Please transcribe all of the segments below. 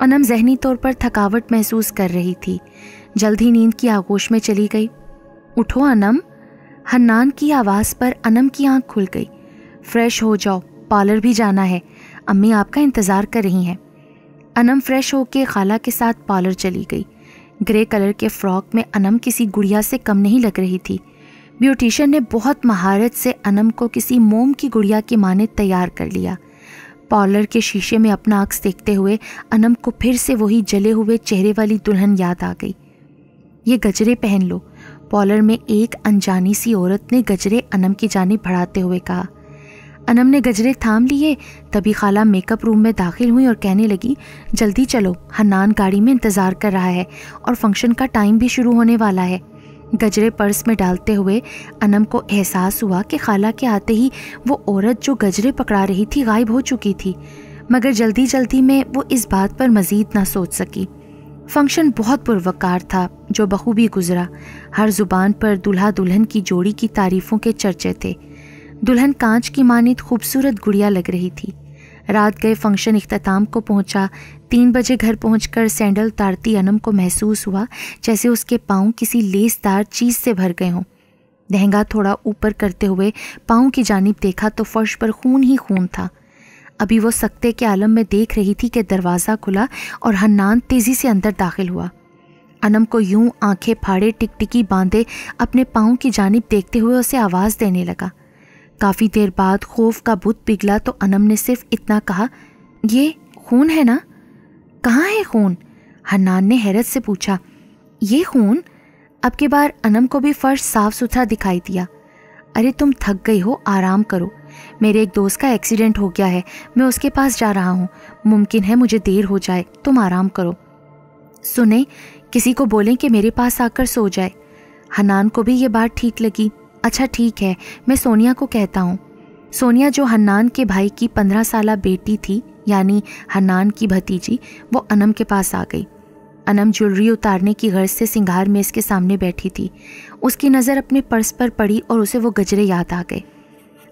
انم ذہنی طور پر تھکاوٹ محسوس کر رہی تھی، جلد ہی نیند کی آغوش میں چلی گئی۔ اٹھو انم، حنان کی آواز پر انم کی آنکھ کھل گئی۔ فریش ہو جاؤ، پارلر بھی جانا ہے، امی آپ کا انتظار کر رہی ہیں۔ انم فریش ہو کے خالہ کے ساتھ پارلر چلی گئی۔ گرے کلر کے فراک میں انم کسی گڑیا سے کم نہیں لگ رہی تھی۔ بیوٹیشن نے بہت مہارت سے انم کو کسی موم کی گڑیا کی مانند تیار کر لیا۔ پارلر کے شیشے میں اپنا عکس دیکھتے ہوئے انم کو پھر سے وہی جلے ہوئے چہرے والی دلہن یاد آ گئی۔ یہ گجرے پہن لو، پارلر میں ایک انجانی سی عورت نے گجرے انم کی جانب بڑھاتے ہوئے کہا۔ انم نے گجرے تھام لیے، تبھی خالہ میک اپ روم میں داخل ہوئی اور کہنے لگی، جلدی چلو، حنان گاڑی میں انتظار کر رہا ہے اور فنکشن کا ٹائم بھی شروع ہونے والا ہے۔ گجرے پرس میں ڈالتے ہوئے انم کو احساس ہوا کہ خالہ کے آتے ہی وہ عورت جو گجرے پکڑا رہی تھی غائب ہو چکی تھی، مگر جلدی جلدی میں وہ اس بات پر مزید نہ سوچ سکی۔ فنکشن بہت پروقار تھا جو بخوبی گزرا۔ ہر زبان پر دلہا دلہن کی جوڑی کی تعریفوں کے چرچے تھے۔ دلہن کانچ کی مانند خوبصورت گڑیا لگ رہی تھی۔ رات گئے فنکشن اختتام کو پہنچا۔ 3 بجے گھر پہنچ کر سینڈل اتارتی انم کو محسوس ہوا جیسے اس کے پاؤں کسی لیس دار چیز سے بھر گئے ہوں۔ لہنگا تھوڑا اوپر کرتے ہوئے پاؤں کی جانب دیکھا تو فرش پر خون ہی خون تھا۔ ابھی وہ سکتے کے عالم میں دیکھ رہی تھی کہ دروازہ کھلا اور حنان تیزی سے اندر داخل ہوا۔ انم کو یوں آنکھیں پھاڑے ٹکٹکی باندھے اپنے پاؤں کی جانب دیکھتے ہوئے اسے آواز دینے لگا۔ کافی دیر بعد خوف کا بت پگھلا تو انم نے صرف اتنا کہا، یہ خون ہے نا؟ کہاں ہے خون؟ حنان نے حیرت سے پوچھا۔ یہ خون؟ اب کی بار انم کو بھی فرش صاف ستھرا دکھائی دیا۔ ارے تم تھک گئی ہو، آرام کرو، میرے ایک دوست کا ایکسیڈنٹ ہو گیا ہے، میں اس کے پاس جا رہا ہوں، ممکن ہے مجھے دیر ہو جائے، تم آرام کرو۔ سنیں، کسی کو بولیں کہ میرے پاس آ کر سو جائے۔ حنان کو بھی یہ بات ٹھیک لگی۔ اچھا ٹھیک ہے، میں سونیا کو کہتا ہوں۔ سونیا جو حنان کے بھائی کی 15 سالہ بیٹی تھی، یعنی حنان کی بھتیجی، وہ انم کے پاس آ گئی۔ انم جویلری اتارنے کی غرض سے سنگھار میز کے سامنے بیٹھی تھی۔ اس کی نظر اپنے پرس پر پڑی اور اسے وہ گجرے یاد آ گئے۔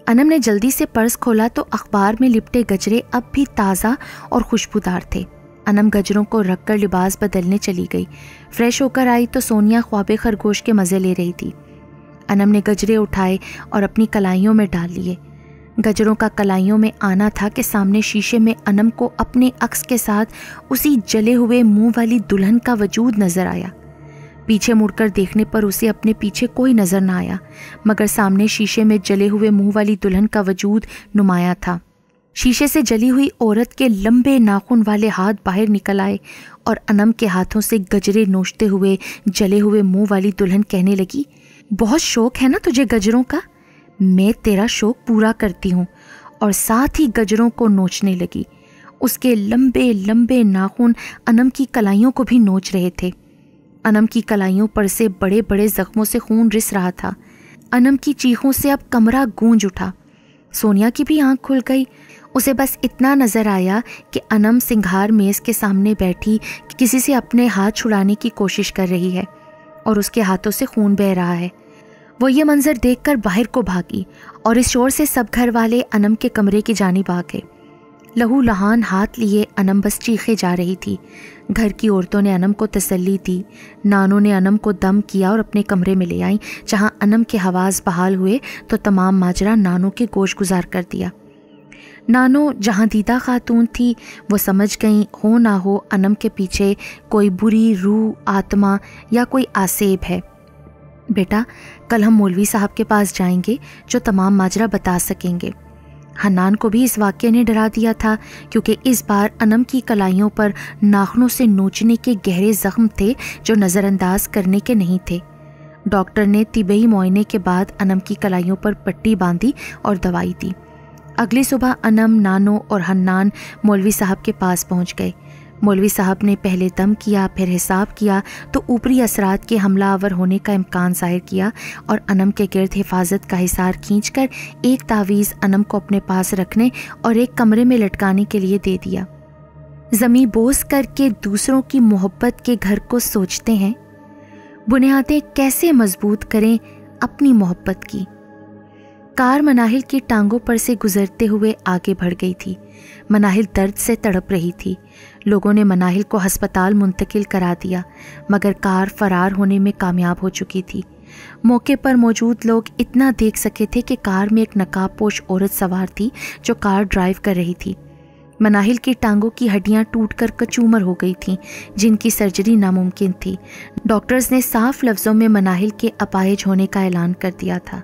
انم نے جلدی سے پرس کھولا تو اخبار میں لپٹے گجرے اب بھی تازہ اور خوشبودار تھے۔ انم گجروں کو رکھ کر لباس بدلنے چلی گئی۔ فریش ہو کر آئی تو سونیا خواب خرگوش کے مزے لے رہی تھی۔ انم نے گجرے اٹھائے اور اپنی کلائیوں میں ڈال لیے۔ گجروں کا کلائیوں میں آنا تھا کہ سامنے شیشے میں انم کو اپنے عکس کے ساتھ اسی جلے ہوئے منہ والی دلہن کا وجود نظر آیا۔ پیچھے مڑ کر دیکھنے پر اسے اپنے پیچھے کوئی نظر نہ آیا، مگر سامنے شیشے میں جلے ہوئے منہ والی دلہن کا وجود نمایاں تھا۔ شیشے سے جلی ہوئی عورت کے لمبے ناخن والے ہاتھ باہر نکل آئے اور انم کے ہاتھوں سے گجرے نوچتے ہوئے جلے ہوئے منہ والی دلہن کہنے لگی، بہت شوق ہے نا تجھے گجروں کا؟ میں تیرا شوق پورا کرتی ہوں، اور ساتھ ہی گجروں کو نوچنے لگی۔ اس کے لمبے لمبے ناخن انم کی کلائیوں کو بھی نوچ رہے تھے۔ انم کی کلائیوں پر سے بڑے بڑے زخموں سے خون رس رہا تھا۔ انم کی چیخوں سے اب کمرہ گونج اٹھا۔ سونیا کی بھی آنکھ کھل گئی۔ اسے بس اتنا نظر آیا کہ انم سنگھار میز کے سامنے بیٹھی کسی سے اپنے ہاتھ چھڑانے کی کوشش کر رہی ہے اور اس کے ہاتھوں سے خون بہہ رہا ہے۔ وہ یہ منظر دیکھ کر باہر کو بھاگی اور اس شور سے سب گھر والے انم کے کمرے کی جانب آ گئے۔ لہو لہان ہاتھ لیے انم بس چیخے جا رہی تھی۔ گھر کی عورتوں نے انم کو تسلی دی۔ نانوں نے انم کو دم کیا اور اپنے کمرے میں لے آئیں۔ جہاں انم کے حواس بحال ہوئے تو تمام ماجرا نانوں کے گوش گزار کر دیا۔ نانو جہاں دیدہ خاتون تھی، وہ سمجھ گئیں ہو نہ ہو انم کے پیچھے کوئی بری روح، آتما یا کوئی آسیب ہے۔ بیٹا، کل ہم مولوی صاحب کے پاس جائیں گے جو تمام ماجرا بتا سکیں گے۔ حنان کو بھی اس واقعے نے ڈرا دیا تھا، کیونکہ اس بار انم کی کلائیوں پر ناخنوں سے نوچنے کے گہرے زخم تھے جو نظر انداز کرنے کے نہیں تھے۔ ڈاکٹر نے طبی معائنے کے بعد انم کی کلائیوں پر پٹی باندھی اور دوائی دی۔ اگلی صبح انم، نانو اور حنان مولوی صاحب کے پاس پہنچ گئے۔ مولوی صاحب نے پہلے دم کیا، پھر حساب کیا تو اوپری اثرات کے حملہ آور ہونے کا امکان ظاہر کیا اور انم کے گرد حفاظت کا حصار کھینچ کر ایک تعویذ انم کو اپنے پاس رکھنے اور ایک کمرے میں لٹکانے کے لیے دے دیا۔ زمیں بوس کر کے دوسروں کی محبت کے گھر کو سوچتے ہیں، بنیادیں کیسے مضبوط کریں اپنی محبت کی۔ کار مناہل کی ٹانگوں پر سے گزرتے ہوئے آگے بڑھ گئی تھی۔ مناہل درد سے تڑپ رہی تھی۔ لوگوں نے مناہل کو ہسپتال منتقل کرا دیا، مگر کار فرار ہونے میں کامیاب ہو چکی تھی۔ موقع پر موجود لوگ اتنا دیکھ سکے تھے کہ کار میں ایک نقاب پوش عورت سوار تھی جو کار ڈرائیو کر رہی تھی۔ مناہل کی ٹانگوں کی ہڈیاں ٹوٹ کر کچومر ہو گئی تھیں، جن کی سرجری ناممکن تھی۔ ڈاکٹرز نے صاف لفظوں میں مناہل کے اپاہج ہونے کا اعلان کر دیا تھا۔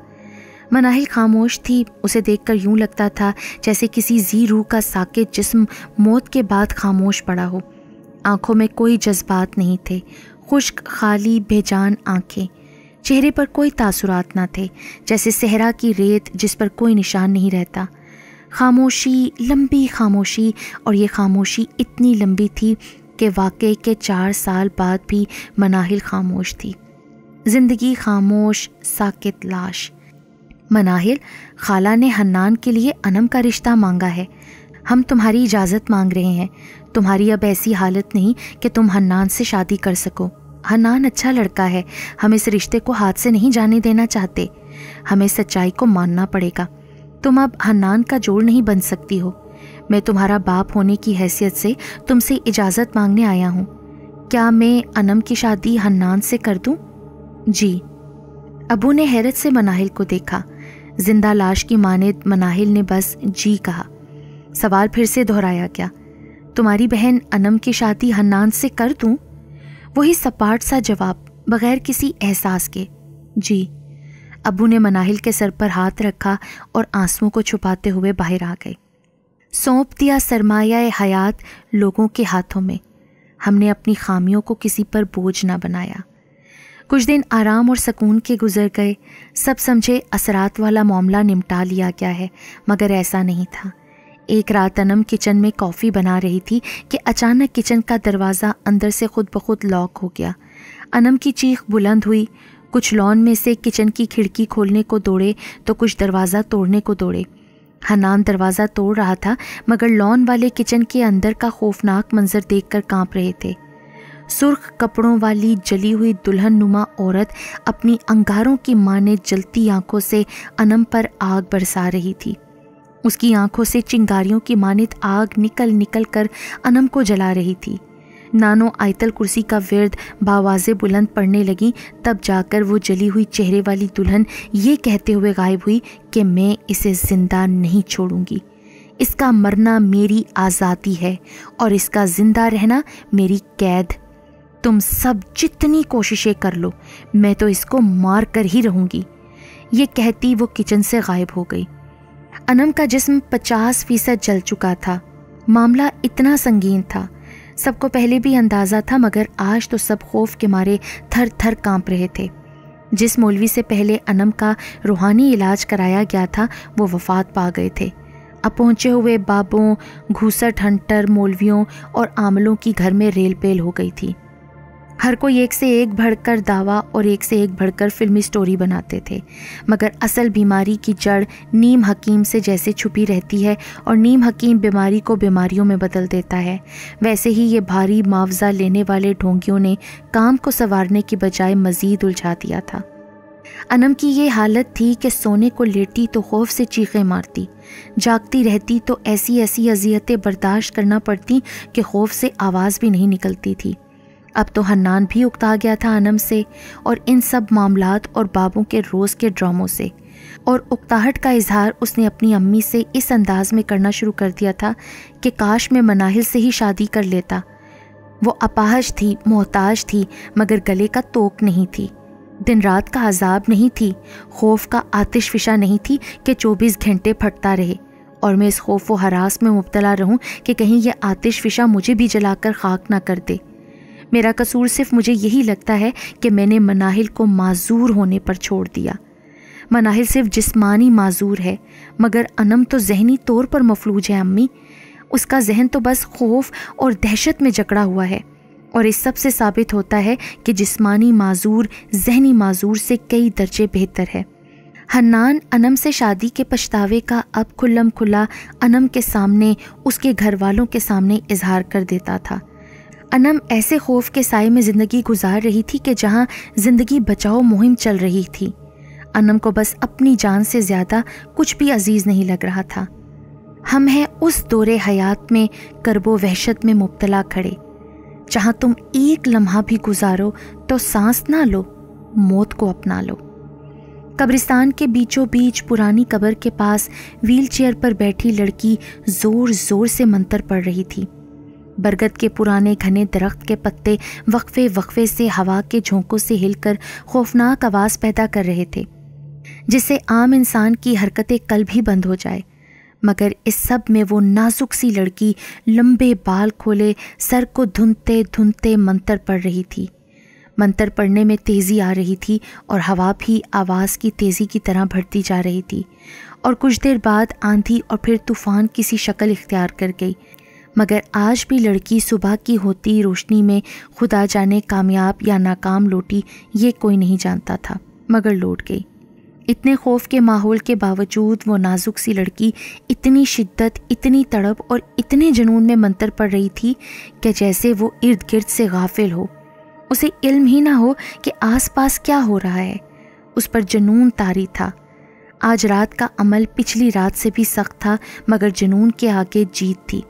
مناہل خاموش تھی۔ اسے دیکھ کر یوں لگتا تھا جیسے کسی ذی روح کا ساکت جسم موت کے بعد خاموش پڑا ہو۔ آنکھوں میں کوئی جذبات نہیں تھے، خشک، خالی، بے جان آنکھیں۔ چہرے پر کوئی تاثرات نہ تھے، جیسے صحرا کی ریت جس پر کوئی نشان نہیں رہتا۔ خاموشی، لمبی خاموشی، اور یہ خاموشی اتنی لمبی تھی کہ واقعے کے 4 سال بعد بھی مناہل خاموش تھی۔ زندگی خاموش، ساکت لاش۔ مناہل، خالہ نے حنان کے لیے انم کا رشتہ مانگا ہے۔ ہم تمہاری اجازت مانگ رہے ہیں۔ تمہاری اب ایسی حالت نہیں کہ تم حنان سے شادی کر سکو۔ حنان اچھا لڑکا ہے، ہم اس رشتے کو ہاتھ سے نہیں جانے دینا چاہتے۔ ہمیں سچائی کو ماننا پڑے گا۔ تم اب حنان کا جوڑ نہیں بن سکتی ہو۔ میں تمہارا باپ ہونے کی حیثیت سے تم سے اجازت مانگنے آیا ہوں۔ کیا میں انم کی شادی حنان سے کر دوں؟ جی۔ ابو نے حیرت سے مناہل کو دیکھا۔ زندہ لاش کی مانند مناہل نے بس جی کہا۔ سوال پھر سے دہرایا گیا۔ تمہاری بہن انم کی شادی حنان سے کر دوں؟ وہی سپاٹ سا جواب، بغیر کسی احساس کے۔ جی۔ ابو نے مناہل کے سر پر ہاتھ رکھا اور آنسوؤں کو چھپاتے ہوئے باہر آ گئے۔ سونپ دیا سرمایہ حیات لوگوں کے ہاتھوں میں۔ ہم نے اپنی خامیوں کو کسی پر بوجھ نہ بنایا۔ کچھ دن آرام اور سکون کے گزر گئے۔ سب سمجھے اثرات والا معاملہ نمٹا لیا گیا ہے، مگر ایسا نہیں تھا۔ ایک رات انم کچن میں کافی بنا رہی تھی کہ اچانک کچن کا دروازہ اندر سے خود بخود لاک ہو گیا۔ انم کی چیخ بلند ہوئی۔ کچھ لان میں سے کچن کی کھڑکی کھولنے کو دوڑے تو کچھ دروازہ توڑنے کو دوڑے۔ حنان دروازہ توڑ رہا تھا، مگر لان والے کچن کے اندر کا خوفناک منظر دیکھ کر کانپ رہے تھے۔ سرخ کپڑوں والی جلی ہوئی دلہن نما عورت اپنی انگاروں کی مانند جلتی آنکھوں سے انم پر آگ برسا رہی تھی۔ اس کی آنکھوں سے چنگاریوں کی مانند آگ نکل نکل کر انم کو جلا رہی تھی۔ نانو آیت الکرسی کا ورد باوازے بلند پڑھنے لگی، تب جا کر وہ جلی ہوئی چہرے والی دلہن یہ کہتے ہوئے غائب ہوئی کہ میں اسے زندہ نہیں چھوڑوں گی۔ اس کا مرنا میری آزادی ہے اور اس کا زندہ رہنا میری قید۔ تم سب جتنی کوششیں کر لو، میں تو اس کو مار کر ہی رہوں گی۔ یہ کہتی وہ کچن سے غائب ہو گئی۔ انم کا جسم 50% جل چکا تھا۔ معاملہ اتنا سنگین تھا، سب کو پہلے بھی اندازہ تھا، مگر آج تو سب خوف کے مارے تھر تھر کانپ رہے تھے۔ جس مولوی سے پہلے انم کا روحانی علاج کرایا گیا تھا وہ وفات پا گئے تھے۔ اب پہنچے ہوئے بابوں، گھوسٹ ہنٹر مولویوں اور عاملوں کی گھر میں ریل پیل ہو گئی تھی۔ ہر کوئی ایک سے ایک بڑھ کر دعویٰ اور ایک سے ایک بڑھ کر فلمی سٹوری بناتے تھے، مگر اصل بیماری کی جڑ نیم حکیم سے جیسے چھپی رہتی ہے اور نیم حکیم بیماری کو بیماریوں میں بدل دیتا ہے، ویسے ہی یہ بھاری معاوضہ لینے والے ڈھونگیوں نے کام کو سنوارنے کی بجائے مزید الجھا دیا تھا۔ انم کی یہ حالت تھی کہ سونے کو لیٹی تو خوف سے چیخیں مارتی، جاگتی رہتی تو ایسی ایسی اذیتیں برداشت کرنا پڑتی کہ خوف سے آواز بھی نہیں نکلتی تھی۔ اب تو حنان بھی اکتا گیا تھا انم سے اور ان سب معاملات اور بابوں کے روز کے ڈراموں سے، اور اکتاہٹ کا اظہار اس نے اپنی امی سے اس انداز میں کرنا شروع کر دیا تھا کہ کاش میں مناہل سے ہی شادی کر لیتا۔ وہ اپاہج تھی، محتاج تھی، مگر گلے کا توق نہیں تھی، دن رات کا عذاب نہیں تھی، خوف کا آتش فشاں نہیں تھی کہ 24 گھنٹے پھٹتا رہے، اور میں اس خوف و ہراس میں مبتلا رہوں کہ کہیں یہ آتش فشاں مجھے بھی جلا کر خاک نہ کر دے۔ میرا قصور صرف مجھے یہی لگتا ہے کہ میں نے مناہل کو معذور ہونے پر چھوڑ دیا۔ مناہل صرف جسمانی معذور ہے، مگر انم تو ذہنی طور پر مفلوج ہے امی۔ اس کا ذہن تو بس خوف اور دہشت میں جکڑا ہوا ہے، اور اس سب سے ثابت ہوتا ہے کہ جسمانی معذور ذہنی معذور سے کئی درجے بہتر ہے۔ حنان انم سے شادی کے پچھتاوے کا اب کھلم کھلا انم کے سامنے، اس کے گھر والوں کے سامنے اظہار کر دیتا تھا۔ انم ایسے خوف کے سائے میں زندگی گزار رہی تھی کہ جہاں زندگی بچاؤ مہم چل رہی تھی۔ انم کو بس اپنی جان سے زیادہ کچھ بھی عزیز نہیں لگ رہا تھا۔ ہم ہیں اس دور حیات میں کرب و وحشت میں مبتلا کھڑے، جہاں تم ایک لمحہ بھی گزارو تو سانس نہ لو، موت کو اپنا لو۔ قبرستان کے بیچوں بیچ پرانی قبر کے پاس ویل چیئر پر بیٹھی لڑکی زور زور سے منتر پڑھ رہی تھی۔ برگد کے پرانے گھنے درخت کے پتے وقفے وقفے سے ہوا کے جھونکوں سے ہل کر خوفناک آواز پیدا کر رہے تھے، جس سے عام انسان کی حرکتیں کل بھی بند ہو جائے، مگر اس سب میں وہ نازک سی لڑکی لمبے بال کھولے سر کو دھنتے دھنتے منتر پڑھ رہی تھی۔ منتر پڑھنے میں تیزی آ رہی تھی اور ہوا بھی آواز کی تیزی کی طرح بڑھتی جا رہی تھی، اور کچھ دیر بعد آندھی اور پھر طوفان کی سی شکل اختیار کر گئی، مگر آج بھی لڑکی صبح کی ہوتی روشنی میں خدا جانے کامیاب یا ناکام لوٹی یہ کوئی نہیں جانتا تھا، مگر لوٹ گئی۔ اتنے خوف کے ماحول کے باوجود وہ نازک سی لڑکی اتنی شدت، اتنی تڑپ اور اتنے جنون میں منتر پڑھ رہی تھی کہ جیسے وہ ارد گرد سے غافل ہو، اسے علم ہی نہ ہو کہ آس پاس کیا ہو رہا ہے۔ اس پر جنون طاری تھا۔ آج رات کا عمل پچھلی رات سے بھی سخت تھا، مگر جنون کے آگے جیت تھی۔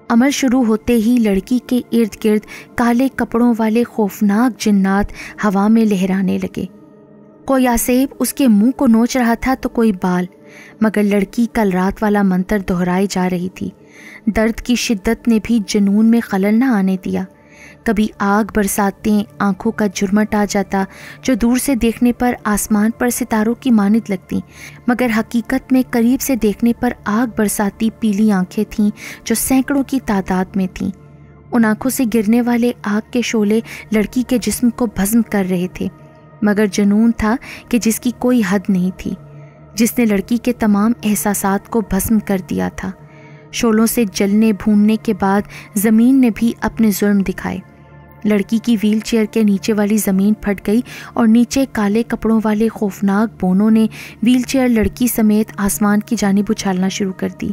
عمل شروع ہوتے ہی لڑکی کے ارد گرد کالے کپڑوں والے خوفناک جنات ہوا میں لہرانے لگے۔ کوئی آسیب اس کے منہ کو نوچ رہا تھا تو کوئی بال، مگر لڑکی کل رات والا منتر دہرائی جا رہی تھی۔ درد کی شدت نے بھی جنون میں خلل نہ آنے دیا۔ کبھی آگ برساتیں آنکھوں کا جھرمٹ آ جاتا جو دور سے دیکھنے پر آسمان پر ستاروں کی مانند لگتی، مگر حقیقت میں قریب سے دیکھنے پر آگ برساتی پیلی آنکھیں تھیں جو سینکڑوں کی تعداد میں تھیں۔ ان آنکھوں سے گرنے والے آگ کے شعلے لڑکی کے جسم کو بھسم کر رہے تھے، مگر جنون تھا کہ جس کی کوئی حد نہیں تھی، جس نے لڑکی کے تمام احساسات کو بھسم کر دیا تھا۔ شعلوں سے جلنے بھوننے کے بعد زمین نے بھی اپنے ظلم دکھائے۔ لڑکی کی ویل چیئر کے نیچے والی زمین پھٹ گئی اور نیچے کالے کپڑوں والے خوفناک بونوں نے ویل چیئر لڑکی سمیت آسمان کی جانب اچھالنا شروع کر دی۔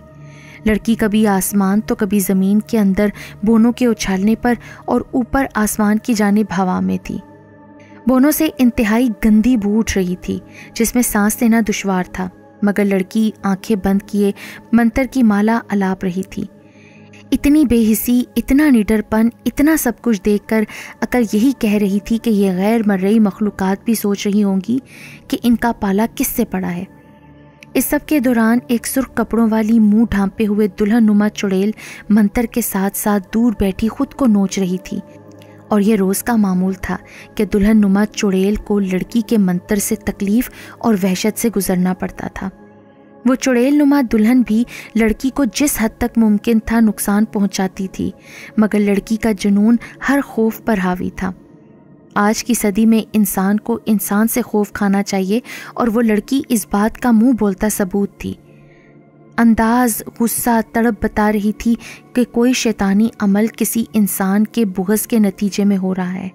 لڑکی کبھی آسمان تو کبھی زمین کے اندر بونوں کے اچھالنے پر اور اوپر آسمان کی جانب ہوا میں تھی۔ بونوں سے انتہائی گندی بو اٹھ رہی تھی جس میں سانس لینا دشوار تھا، مگر لڑکی آنکھیں بند کیے منتر کی مالا الاپ رہی تھی۔ اتنی بے حسی، اتنا نڈر پن، اتنا سب کچھ دیکھ کر عقل یہی کہہ رہی تھی کہ یہ غیر مرئی مخلوقات بھی سوچ رہی ہوں گی کہ ان کا پالا کس سے پڑا ہے۔ اس سب کے دوران ایک سرخ کپڑوں والی منہ ڈھانپے ہوئے دلہن نما چڑیل منتر کے ساتھ ساتھ دور بیٹھی خود کو نوچ رہی تھی، اور یہ روز کا معمول تھا کہ دلہن نما چڑیل کو لڑکی کے منتر سے تکلیف اور وحشت سے گزرنا پڑتا تھا۔ وہ چڑیل نما دلہن بھی لڑکی کو جس حد تک ممکن تھا نقصان پہنچاتی تھی، مگر لڑکی کا جنون ہر خوف پر حاوی تھا۔ آج کی صدی میں انسان کو انسان سے خوف کھانا چاہیے، اور وہ لڑکی اس بات کا منہ بولتا ثبوت تھی۔ انداز، غصہ، تڑپ بتا رہی تھی کہ کوئی شیطانی عمل کسی انسان کے بغض کے نتیجے میں ہو رہا ہے،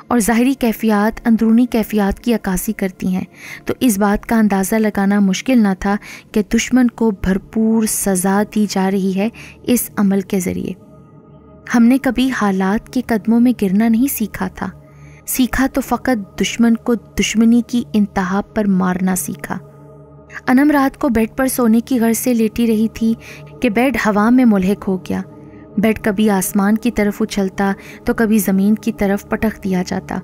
اور ظاہری کیفیات اندرونی کیفیات کی عکاسی کرتی ہیں، تو اس بات کا اندازہ لگانا مشکل نہ تھا کہ دشمن کو بھرپور سزا دی جا رہی ہے اس عمل کے ذریعے۔ ہم نے کبھی حالات کے قدموں میں گرنا نہیں سیکھا تو فقط دشمن کو دشمنی کی انتہا پر مارنا سیکھا۔ انم رات کو بیڈ پر سونے کی غرض سے لیٹی رہی تھی کہ بیڈ ہوا میں ملحق ہو گیا۔ بیڈ کبھی آسمان کی طرف اچھلتا تو کبھی زمین کی طرف پٹک دیا جاتا۔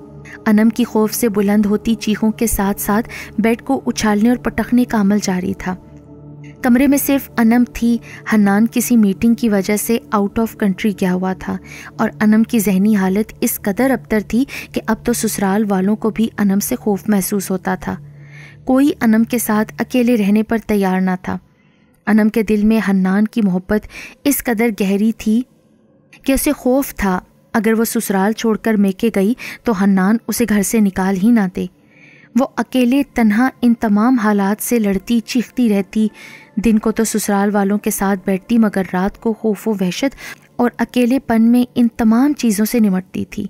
انم کی خوف سے بلند ہوتی چیخوں کے ساتھ ساتھ بیڈ کو اچھالنے اور پٹکنے کا عمل جاری تھا۔ کمرے میں صرف انم تھی۔ حنان کسی میٹنگ کی وجہ سے آؤٹ آف کنٹری گیا ہوا تھا، اور انم کی ذہنی حالت اس قدر ابتر تھی کہ اب تو سسرال والوں کو بھی انم سے خوف محسوس ہوتا تھا۔ کوئی انم کے ساتھ اکیلے رہنے پر تیار نہ تھا۔ انم کے دل میں حنان کی محبت اس قدر گہری تھی کہ اسے خوف تھا اگر وہ سسرال چھوڑ کر میکے گئی تو حنان اسے گھر سے نکال ہی نہ دے۔ وہ اکیلے تنہا ان تمام حالات سے لڑتی چیختی رہتی۔ دن کو تو سسرال والوں کے ساتھ بیٹھتی، مگر رات کو خوف و وحشت اور اکیلے پن میں ان تمام چیزوں سے نمٹتی تھی۔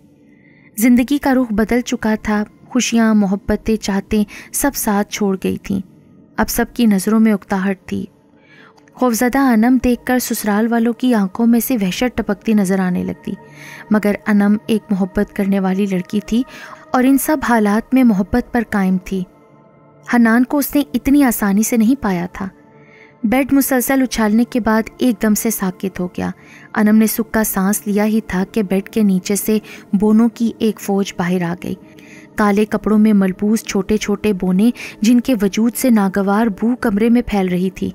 زندگی کا رخ بدل چکا تھا۔ خوشیاں، محبتیں، چاہتیں سب ساتھ چھوڑ گئی تھیں۔ اب سب کی نظروں میں اکتاہٹ تھی۔ خوفزدہ انم دیکھ کر سسرال والوں کی آنکھوں میں سے وحشت ٹپکتی نظر آنے لگتی، مگر انم ایک محبت کرنے والی لڑکی تھی اور ان سب حالات میں محبت پر قائم تھی۔ حنان کو اس نے اتنی آسانی سے نہیں پایا تھا۔ بیڈ مسلسل اچھالنے کے بعد ایک دم سے ساکت ہو گیا۔ انم نے سکا سانس لیا ہی تھا کہ بیڈ کے نیچے سے بونوں کی ایک فوج باہر آ گئی۔ کالے کپڑوں میں ملبوس چھوٹے چھوٹے بونے جن کے وجود سے ناگوار بو کمرے میں پھیل رہی تھی۔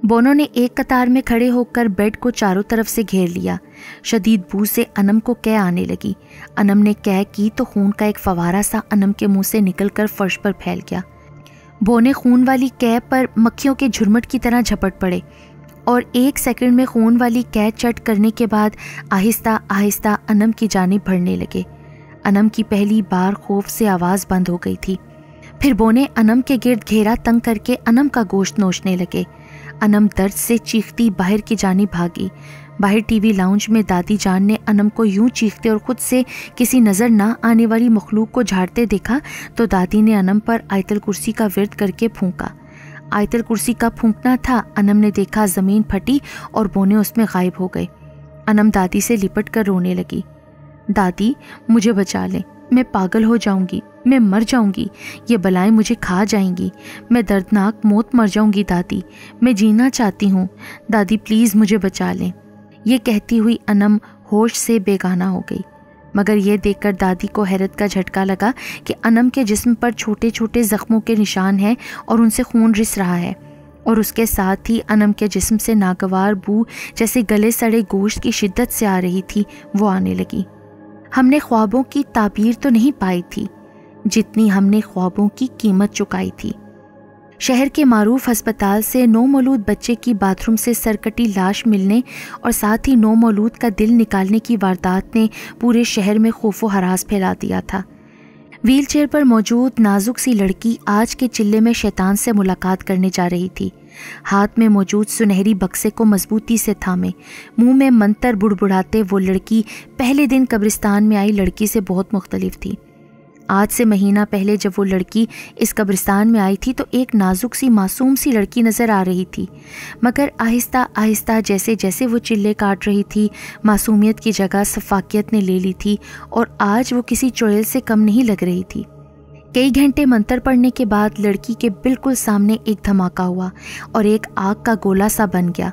بونوں نے ایک قطار میں کھڑے ہو کر بیڈ کو چاروں طرف سے گھیر لیا۔ شدید بو سے انم کو قے آنے لگی۔ انم نے قے کی تو خون کا ایک فوارہ سا انم کے منہ سے نکل کر فرش پر پھیل گیا۔ بونے خون والی قے پر مکھیوں کے جھرمٹ کی طرح جھپٹ پڑے اور ایک سیکنڈ میں خون والی قے چٹ کرنے کے بعد آہستہ آہستہ انم کی جانب بڑھنے لگے۔ انم کی پہلی بار خوف سے آواز بند ہو گئی تھی۔ پھر بونے انم کے گرد گھیرا تنگ کر کے انم کا گوشت نوچنے لگے۔ انم درد سے چیختی باہر کی جانب بھاگی۔ باہر ٹی وی لاؤنج میں دادی جان نے انم کو یوں چیختے اور خود سے کسی نظر نہ آنے والی مخلوق کو جھاڑتے دیکھا تو دادی نے انم پر آیت الکرسی کا ورد کر کے پھونکا۔ آیت الکرسی کا پھونکنا تھا، انم نے دیکھا زمین پھٹی اور بونے اس میں غائب ہو گئے۔ انم دادی سے لپٹ کر رونے لگی۔ دادی مجھے بچا لیں، میں پاگل ہو جاؤں گی، میں مر جاؤں گی، یہ بلائیں مجھے کھا جائیں گی، میں دردناک موت مر جاؤں گی دادی، میں جینا چاہتی ہوں، دادی پلیز مجھے بچا لیں۔ یہ کہتی ہوئی انم ہوش سے بیگانہ ہو گئی، مگر یہ دیکھ کر دادی کو حیرت کا جھٹکا لگا کہ انم کے جسم پر چھوٹے چھوٹے زخموں کے نشان ہیں اور ان سے خون رس رہا ہے، اور اس کے ساتھ ہی انم کے جسم سے ناگوار بو جیسے گلے سڑے گوشت کی شدت سے آ رہی تھی وہ آنے لگی۔ ہم نے خوابوں کی تعبیر تو نہیں پائی تھی جتنی ہم نے خوابوں کی قیمت چکائی تھی۔ شہر کے معروف ہسپتال سے نومولود بچے کی باتھ روم سے سرکٹی لاش ملنے اور ساتھ ہی نومولود کا دل نکالنے کی واردات نے پورے شہر میں خوف و ہراس پھیلا دیا تھا۔ ویل چیئر پر موجود نازک سی لڑکی آج کے چلے میں شیطان سے ملاقات کرنے جا رہی تھی۔ ہاتھ میں موجود سنہری بکسے کو مضبوطی سے تھامے منہ میں منتر بڑبڑاتے وہ لڑکی پہلے دن قبرستان میں آئی لڑکی سے بہت مختلف تھی۔ آج سے مہینہ پہلے جب وہ لڑکی اس قبرستان میں آئی تھی تو ایک نازک سی معصوم سی لڑکی نظر آ رہی تھی، مگر آہستہ آہستہ جیسے جیسے وہ چلے کاٹ رہی تھی معصومیت کی جگہ سفاکیت نے لے لی تھی اور آج وہ کسی چڑیل سے کم نہیں لگ رہی تھی۔ کئی گھنٹے منتر پڑھنے کے بعد لڑکی کے بالکل سامنے ایک دھماکہ ہوا اور ایک آگ کا گولا سا بن گیا۔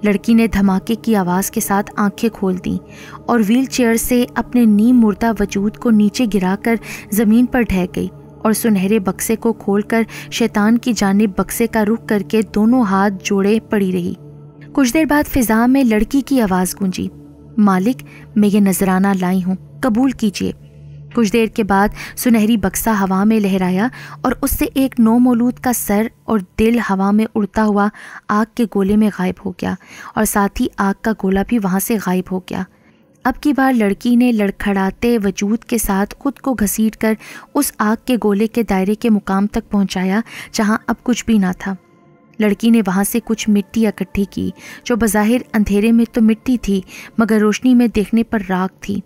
لڑکی نے دھماکے کی آواز کے ساتھ آنکھیں کھول دیں اور ویل چیئر سے اپنے نیم مردہ وجود کو نیچے گرا کر زمین پر ڈھہ گئی اور سنہرے بکسے کو کھول کر شیطان کی جانب بکسے کا رخ کر کے دونوں ہاتھ جوڑے پڑی رہی۔ کچھ دیر بعد فضا میں لڑکی کی آواز گونجی، مالک میں یہ نذرانہ لائی ہوں، قبول کیجیے۔ کچھ دیر کے بعد سنہری بکسا ہوا میں لہرایا اور اس سے ایک نومولود کا سر اور دل ہوا میں اڑتا ہوا آگ کے گولے میں غائب ہو گیا اور ساتھ ہی آگ کا گولا بھی وہاں سے غائب ہو گیا۔ اب کی بار لڑکی نے لڑکھڑاتے وجود کے ساتھ خود کو گھسیٹ کر اس آگ کے گولے کے دائرے کے مقام تک پہنچایا جہاں اب کچھ بھی نہ تھا۔ لڑکی نے وہاں سے کچھ مٹی اکٹھی کی جو بظاہر اندھیرے میں تو مٹی تھی مگر روشنی میں دیکھنے پر راکھ تھی۔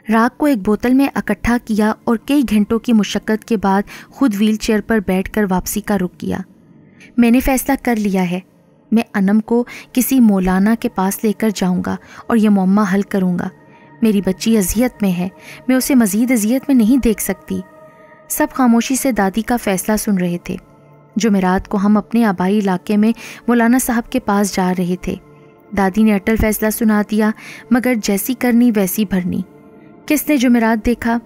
راکھ کو ایک بوتل میں اکٹھا کیا اور کئی گھنٹوں کی مشقت کے بعد خود ویل چیئر پر بیٹھ کر واپسی کا رخ کیا۔ میں نے فیصلہ کر لیا ہے، میں انم کو کسی مولانا کے پاس لے کر جاؤں گا اور یہ معمہ حل کروں گا۔ میری بچی اذیت میں ہے، میں اسے مزید اذیت میں نہیں دیکھ سکتی۔ سب خاموشی سے دادی کا فیصلہ سن رہے تھے۔ جمعرات کو ہم اپنے آبائی علاقے میں مولانا صاحب کے پاس جا رہے تھے۔ دادی نے اٹل فیصلہ سنا دیا، مگر جیسی کرنی ویسی بھرنی۔ کس نے جمعرات دیکھا؟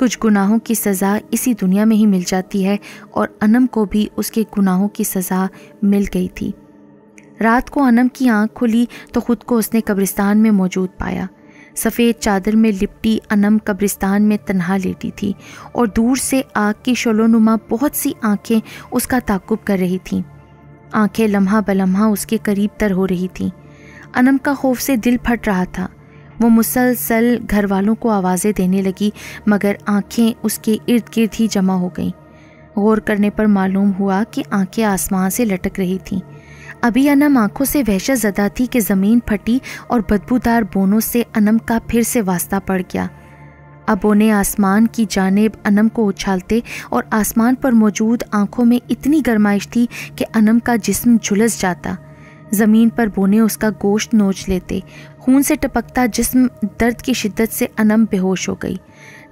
کچھ گناہوں کی سزا اسی دنیا میں ہی مل جاتی ہے اور انم کو بھی اس کے گناہوں کی سزا مل گئی تھی۔ رات کو انم کی آنکھ کھلی تو خود کو اس نے قبرستان میں موجود پایا۔ سفید چادر میں لپٹی انم قبرستان میں تنہا لیٹی تھی اور دور سے آگ کی شعلوں نما بہت سی آنکھیں اس کا تعاقب کر رہی تھیں۔ آنکھیں لمحہ بلمحہ اس کے قریب تر ہو رہی تھیں۔ انم کا خوف سے دل پھٹ رہا تھا۔ وہ مسلسل گھر والوں کو آوازیں دینے لگی مگر آنکھیں اس کے ارد گرد ہی جمع ہو گئیں۔ غور کرنے پر معلوم ہوا کہ آنکھیں آسمان سے لٹک رہی تھیں۔ ابھی انم آنکھوں سے وحشت زدہ تھی کہ زمین پھٹی اور بدبودار بونوں سے انم کا پھر سے واسطہ پڑ گیا۔ اب بونے آسمان کی جانب انم کو اچھالتے اور آسمان پر موجود آنکھوں میں اتنی گرمائش تھی کہ انم کا جسم جھلس جاتا۔ زمین پر بونے اس کا گوشت نوچ لیتے۔ خون سے ٹپکتا جسم درد کی شدت سے انم بے ہوش ہو گئی۔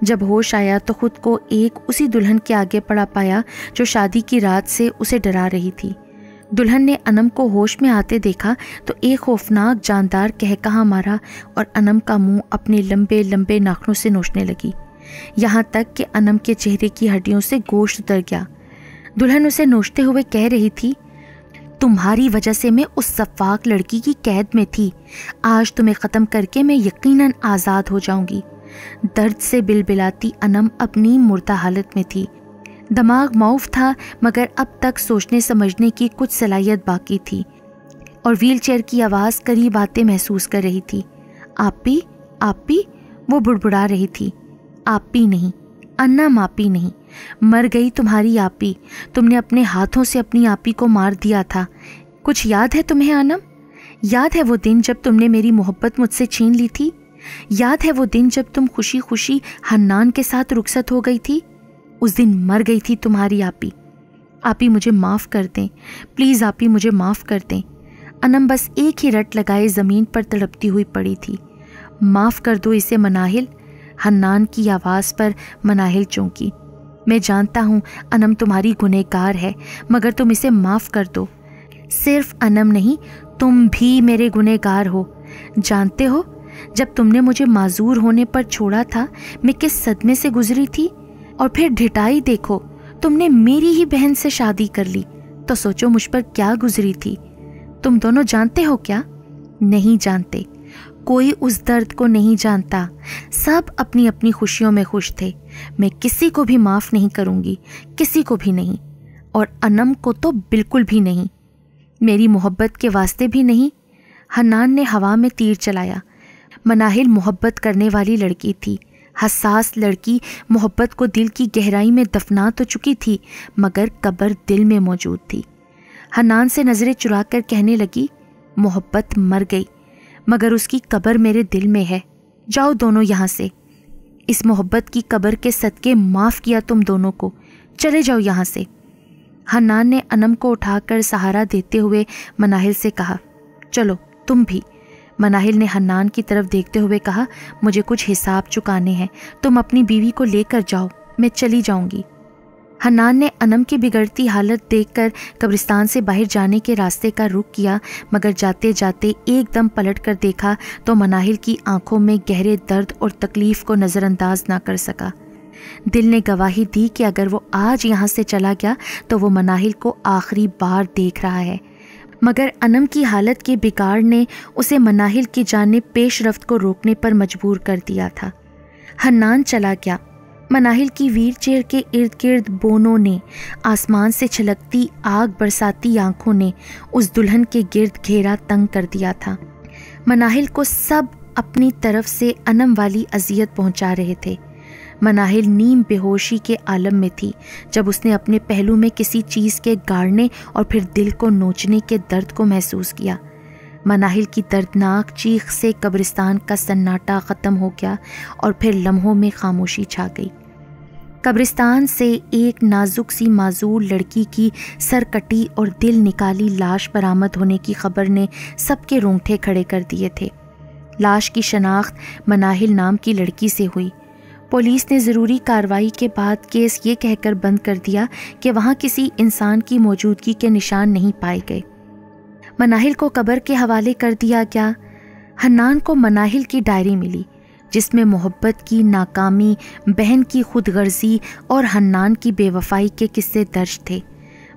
جب ہوش آیا تو خود کو ایک اسی دلہن کے آگے پڑا پایا جو شادی کی رات سے اسے ڈرا رہی تھی۔ دلہن نے انم کو ہوش میں آتے دیکھا تو ایک خوفناک جاندار کہکہا مارا اور انم کا منہ اپنے لمبے لمبے ناخنوں سے نوچنے لگی، یہاں تک کہ انم کے چہرے کی ہڈیوں سے گوشت اتر گیا۔ دلہن اسے نوچتے ہوئے کہہ رہی تھی، تمہاری وجہ سے میں اس سفاک لڑکی کی قید میں تھی، آج تمہیں ختم کر کے میں یقیناً آزاد ہو جاؤں گی۔ درد سے بلبلاتی انم اپنی مردہ حالت میں تھی، دماغ معاف تھا مگر اب تک سوچنے سمجھنے کی کچھ صلاحیت باقی تھی، اور ویل چیئر کی آواز قریب آتے محسوس کر رہی تھی۔ آپی آپی، وہ بڑبڑا رہی تھی۔ آپی نہیں، انم آپی نہیں، مر گئی تمہاری آپی، تم نے اپنے ہاتھوں سے اپنی آپی کو مار دیا تھا۔ کچھ یاد ہے تمہیں انم؟ یاد ہے وہ دن جب تم نے میری محبت مجھ سے چھین لی تھی؟ یاد ہے وہ دن جب تم خوشی خوشی حنان کے ساتھ رخصت ہو گئی تھی؟ اس دن مر گئی تھی تمہاری آپی۔ آپی مجھے معاف کر دیں، پلیز آپی مجھے معاف کر دیں۔ انم بس ایک ہی رٹ لگائے زمین پر تڑپتی ہوئی پڑی تھی۔ معاف کر دو اسے مناہل، حنان کی آواز پر مناہل چونکی۔ میں جانتا ہوں انم تمہاری گنہگار ہے مگر تم اسے معاف کر دو۔ صرف انم نہیں، تم بھی میرے گنہگار ہو۔ جانتے ہو جب تم نے مجھے معذور ہونے پر چھوڑا تھا میں کس صدمے سے گزری تھی، اور پھر ڈھٹائی دیکھو، تم نے میری ہی بہن سے شادی کر لی تو سوچو مجھ پر کیا گزری تھی۔ تم دونوں جانتے ہو کیا؟ نہیں جانتے، کوئی اس درد کو نہیں جانتا۔ سب اپنی اپنی خوشیوں میں خوش تھے۔ میں کسی کو بھی معاف نہیں کروں گی، کسی کو بھی نہیں، اور انم کو تو بالکل بھی نہیں، میری محبت کے واسطے بھی نہیں۔ حنان نے ہوا میں تیر چلایا۔ مناہل محبت کرنے والی لڑکی تھی، حساس لڑکی، محبت کو دل کی گہرائی میں دفنا تو چکی تھی مگر قبر دل میں موجود تھی۔ حنان سے نظریں چرا کر کہنے لگی، محبت مر گئی مگر اس کی قبر میرے دل میں ہے، جاؤ دونوں یہاں سے۔ اس محبت کی قبر کے صدقے معاف کیا تم دونوں کو، چلے جاؤ یہاں سے۔ حنان نے انم کو اٹھا کر سہارا دیتے ہوئے مناہل سے کہا، چلو تم بھی۔ مناہل نے حنان کی طرف دیکھتے ہوئے کہا، مجھے کچھ حساب چکانے ہیں، تم اپنی بیوی کو لے کر جاؤ، میں چلی جاؤں گی۔ حنان نے انم کی بگڑتی حالت دیکھ کر قبرستان سے باہر جانے کے راستے کا رخ کیا مگر جاتے جاتے ایک دم پلٹ کر دیکھا تو مناہل کی آنکھوں میں گہرے درد اور تکلیف کو نظر انداز نہ کر سکا۔ دل نے گواہی دی کہ اگر وہ آج یہاں سے چلا گیا تو وہ مناہل کو آخری بار دیکھ رہا ہے، مگر انم کی حالت کے بگاڑ نے اسے مناہل کی جانب پیش رفت کو روکنے پر مجبور کر دیا تھا۔ حنان چلا گیا۔ مناہل کی ویل چیئر کے ارد گرد بونوں نے، آسمان سے چھلکتی آگ برساتی آنکھوں نے اس دلہن کے گرد گھیرا تنگ کر دیا تھا۔ مناہل کو سب اپنی طرف سے انم والی اذیت پہنچا رہے تھے۔ مناہل نیم بے ہوشی کے عالم میں تھی جب اس نے اپنے پہلو میں کسی چیز کے گاڑنے اور پھر دل کو نوچنے کے درد کو محسوس کیا۔ مناہل کی دردناک چیخ سے قبرستان کا سناٹا ختم ہو گیا اور پھر لمحوں میں خاموشی چھا گئی۔ قبرستان سے ایک نازک سی معذور لڑکی کی سرکٹی اور دل نکالی لاش برآمد ہونے کی خبر نے سب کے رونگٹے کھڑے کر دیے تھے۔ لاش کی شناخت مناہل نام کی لڑکی سے ہوئی۔ پولیس نے ضروری کارروائی کے بعد کیس یہ کہہ کر بند کر دیا کہ وہاں کسی انسان کی موجودگی کے نشان نہیں پائے گئے۔ مناہل کو قبر کے حوالے کر دیا گیا۔ حنان کو مناہل کی ڈائری ملی جس میں محبت کی ناکامی، بہن کی خود غرضی اور حنان کی بے وفائی کے قصے درج تھے،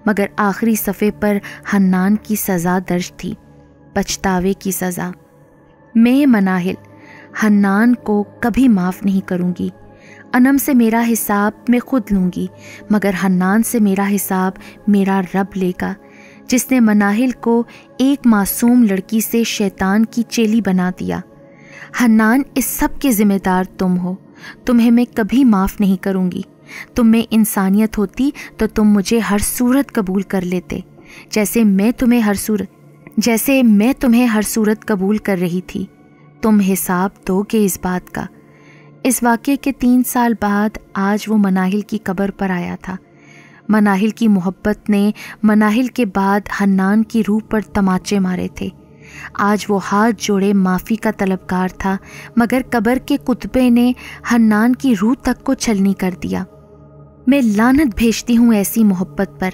مگر آخری صفحے پر حنان کی سزا درج تھی، پچھتاوے کی سزا۔ میں مناہل حنان کو کبھی معاف نہیں کروں گی۔ انم سے میرا حساب میں خود لوں گی مگر حنان سے میرا حساب میرا رب لے گا، جس نے مناہل کو ایک معصوم لڑکی سے شیطان کی چیلی بنا دیا۔ حنان، اس سب کے ذمہ دار تم ہو۔ تمہیں میں کبھی معاف نہیں کروں گی۔ تم میں انسانیت ہوتی تو تم مجھے ہر صورت قبول کر لیتے، جیسے میں تمہیں ہر صورت قبول کر رہی تھی۔ تم حساب دو گے اس بات کا۔ اس واقعے کے 3 سال بعد آج وہ مناہل کی قبر پر آیا تھا۔ مناہل کی محبت نے مناہل کے بعد حنان کی روح پر تماچے مارے تھے۔ آج وہ ہاتھ جوڑے معافی کا طلبگار تھا، مگر قبر کے کتبے نے حنان کی روح تک کو چھلنی کر دیا۔ میں لعنت بھیجتی ہوں ایسی محبت پر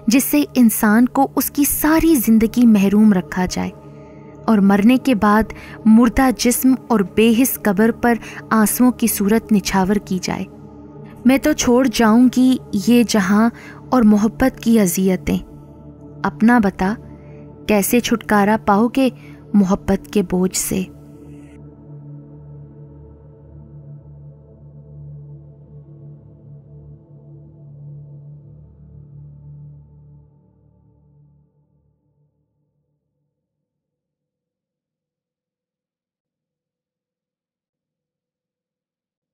جس سے انسان کو اس کی ساری زندگی محروم رکھا جائے اور مرنے کے بعد مردہ جسم اور بے حس قبر پر آنسوؤں کی صورت نچھاور کی جائے۔ میں تو چھوڑ جاؤں گی یہ جہاں اور محبت کی اذیتیں۔ اپنا بتا، کیسے چھٹکارا پاؤ گے محبت کے بوجھ سے؟